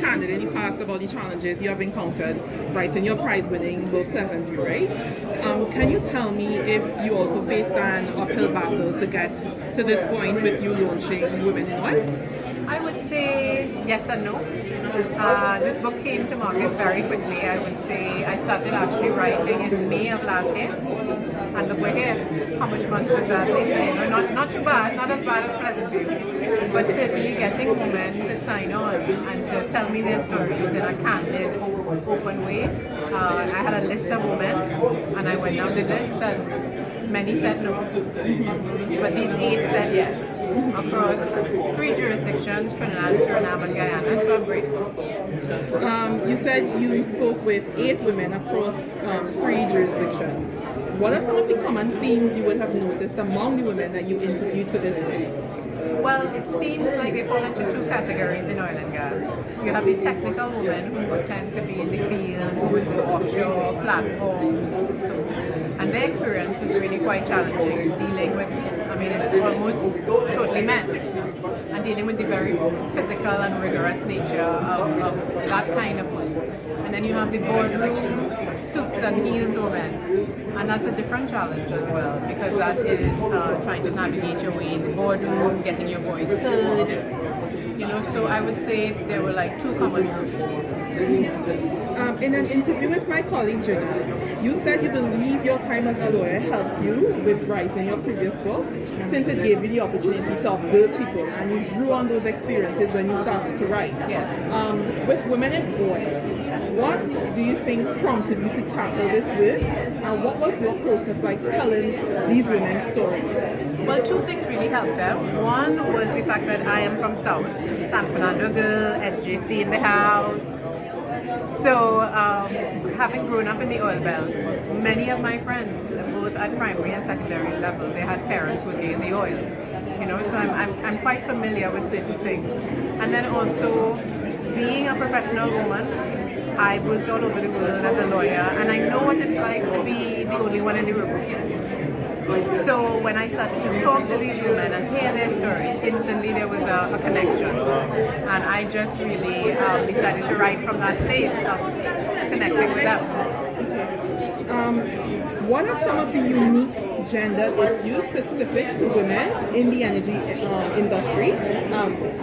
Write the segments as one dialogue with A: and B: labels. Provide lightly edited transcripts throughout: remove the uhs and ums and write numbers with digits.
A: candid in the past about the challenges you have encountered writing your prize-winning book, Pleasant View, right? Can you tell me if you also faced an uphill battle to get to this point with you launching Women in Oil?
B: I would say yes and no. This book came to market very quickly. I would say I started actually writing in May of last year. And look, we're here. How much months is that later? You know, not too bad, not as bad as Pleasant View. But certainly getting women to sign on and to tell me their stories in a candid, open way. I had a list of women and I went down the list and many said no. But these 8 said yes. Across 3 jurisdictions, Trinidad, Suriname, and Guyana, so I'm grateful.
A: You said you spoke with 8 women across 3 jurisdictions. What are some of the common themes you would have noticed among the women that you interviewed for this book?
B: Well, it seems like they fall into 2 categories in oil and gas. You have the technical women who would tend to be in the field, who would go offshore platforms, and their experience is really quite challenging, dealing with, it's almost totally men, and dealing with the very physical and rigorous nature of that kind of work. And then you have the boardroom suits and heels women, and that's a different challenge as well, because that is trying to navigate your way in the boardroom, getting your voice heard, so I would say there were like 2 common groups.
A: In an interview with my colleague Jenna, you said you believe your time as a lawyer helped you with writing your previous book, since it gave you the opportunity to observe people and you drew on those experiences when you started to write.
B: Yes.
A: With Women in Oil, what do you think prompted you to tackle this work, and what was your process like telling these women's stories?
B: Well, 2 things really helped them. One was the fact that I am from South, San Fernando girl, SJC in the house. So, having grown up in the oil belt, many of my friends, both at primary and secondary level, they had parents working in the oil. So I'm quite familiar with certain things. And then also, being a professional woman, I worked all over the world as a lawyer, and I know what it's like to be the only one in the room. So when I started to talk to these women and hear their stories, instantly there was a connection. And I just really decided to write from that place of connecting with them.
A: What are some of the unique gender issues specific to women in the energy industry,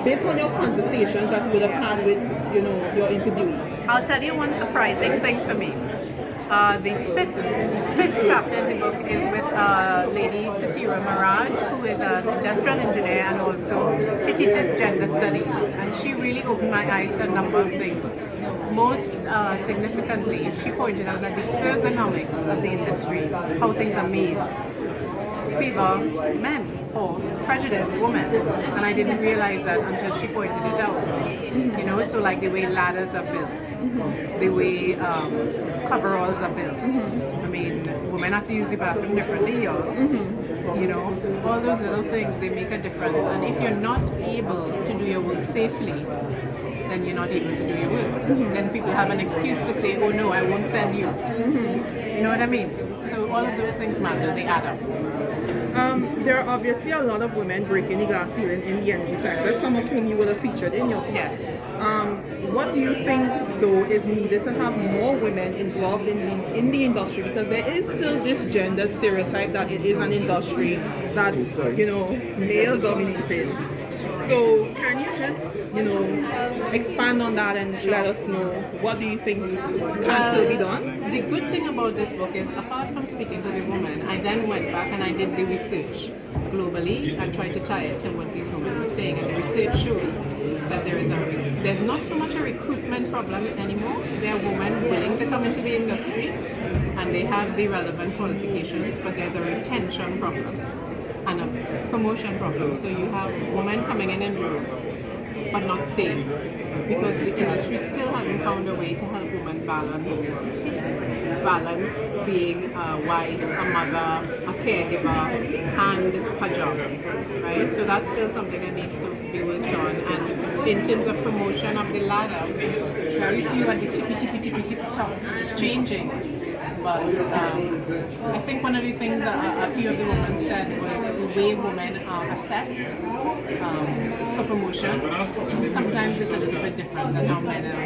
A: based on your conversations that you would have had with your interviewees?
B: I'll tell you one surprising thing for me. The fifth chapter in the book is with Lady Satira Maraj, who is an industrial engineer and also she teaches gender studies. And she really opened my eyes to a number of things. Most significantly, she pointed out that the ergonomics of the industry, how things are made, favor men or prejudice women, and I didn't realize that until she pointed it out. So like the way ladders are built, the way coveralls are built. Women have to use the bathroom differently, all those little things, they make a difference. And if you're not able to do your work safely, then you're not able to do your work. Then people have an excuse to say, oh no, I won't send you. You know what I mean? So all of those things matter, they add up.
A: There are obviously a lot of women breaking the glass ceiling in the energy sector, some of whom you will have featured in your book.
B: Yes.
A: What do you think, though, is needed to have more women involved in the industry? Because there is still this gendered stereotype that it is an industry that's, male dominated. So can you just, expand on that and let us know what do you think can still be done?
B: The good thing about this book is, apart from speaking to the woman, I then went back and I did the research globally and tried to tie it to what these women were saying. And the research shows that there's not so much a recruitment problem anymore. There are women willing to come into the industry and they have the relevant qualifications, but there's a retention problem and a promotion problem. So you have women coming in droves but not staying, because the industry still hasn't found a way to help women balance being a wife, a mother, a caregiver, and her job, right? So that's still something that needs to be worked on. And in terms of promotion of the ladder, very few at the tippy top. It's changing. But I think one of the things that a few of the women said was the way women are assessed for promotion. Sometimes it's a little bit different than how men are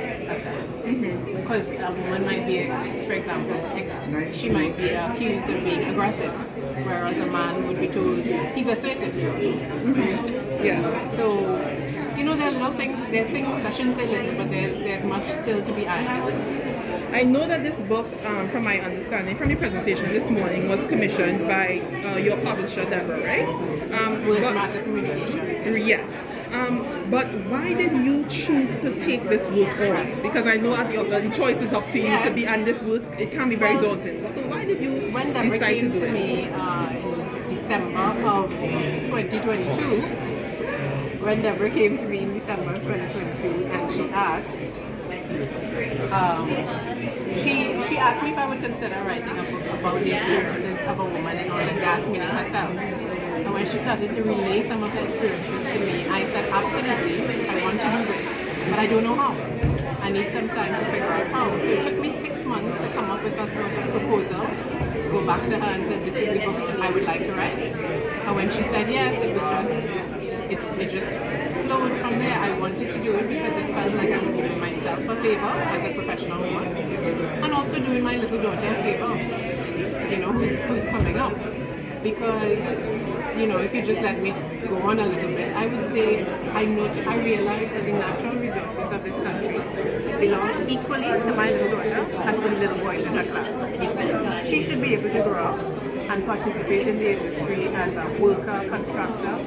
B: because a woman might be, for example, she might be accused of being aggressive, whereas a man would be told he's assertive.
A: Yes.
B: So, there are little things, there's things, I shouldn't say little, but there's much still to be ironed.
A: I know that this book, from my understanding, from your presentation this morning, was commissioned by your publisher, Deborah, right?
B: Words Matter Communication.
A: Yes. But why did you choose to take this work on? Because I know as the author, the choice is up to you to be on this work. It can be very daunting. So why did you decide to do it?
B: When Deborah came to me in December of 2022, and she asked, she asked me if I would consider writing a book about the experiences of a woman in oil and gas, meaning herself. And when she started to relay some of her experiences to me, I said, absolutely, I want to do this, but I don't know how. I need some time to figure out how. So it took me 6 months to come up with a sort of proposal, go back to her and said, this is the book I would like to write. And when she said yes, it just flowed from there. I wanted to do it because it felt like I was doing myself a favor as a professional woman, and also doing my little daughter a favor, who's coming up. Because, if you just let me go on a little bit, I would say I realize that the natural resources of this country belong equally to my little daughter as to the little boys in her class. She should be able to grow up and participate in the industry as a worker, contractor,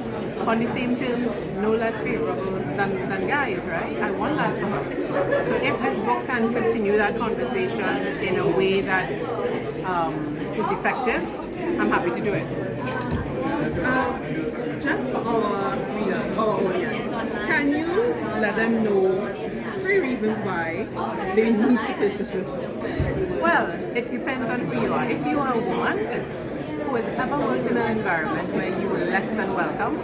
B: on the same terms, no less favorable than guys, right? I want that for her. So if this book can continue that conversation in a way that is effective, I'm happy to do it.
A: Just for our readers, our audience, can you let them know 3 reasons why they need to purchase this book?
B: Well, it depends on who you are. If you are a woman who has ever worked in an environment where you were less than welcome,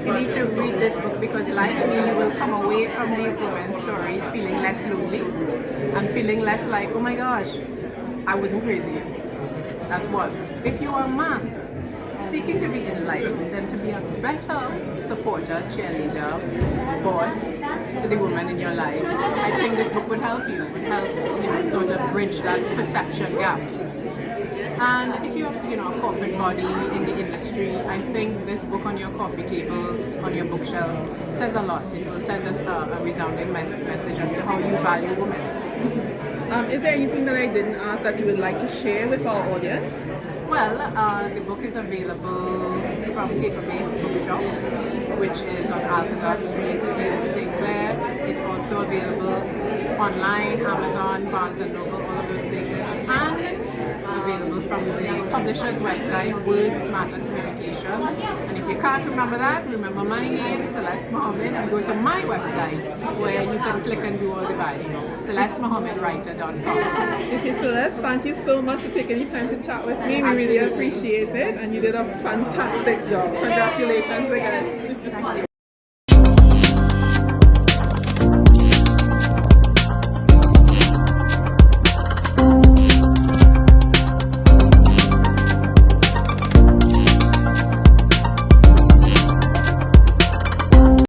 B: you need to read this book because, like me, you will come away from these women's stories feeling less lonely and feeling less like, oh my gosh, I wasn't crazy. That's what. If you are a man seeking to be enlightened and to be a better supporter, cheerleader, boss to the woman in your life, I think this book would help you, sort of bridge that perception gap. And if you're, a corporate body in the industry, I think this book on your coffee table, on your bookshelf, says a lot. It will send a resounding message as to how you value women.
A: Is there anything that I didn't ask that you would like to share with our audience?
B: Well, the book is available from Paper-Based Bookshop, which is on Alcazar Street in St. Clair. It's also available online, Amazon, Barnes & Noble, all of those places. And available from the publisher's website, Words Matter Communications. And if you can't remember that, remember my name, Celeste Mohammed, and go to my website where you can click and do all the buying. CelesteMohammedWriter.com.
A: Okay, Celeste, thank you so much for taking the time to chat with me. We really appreciate it, and you did a fantastic job. Congratulations again.
B: Thank you.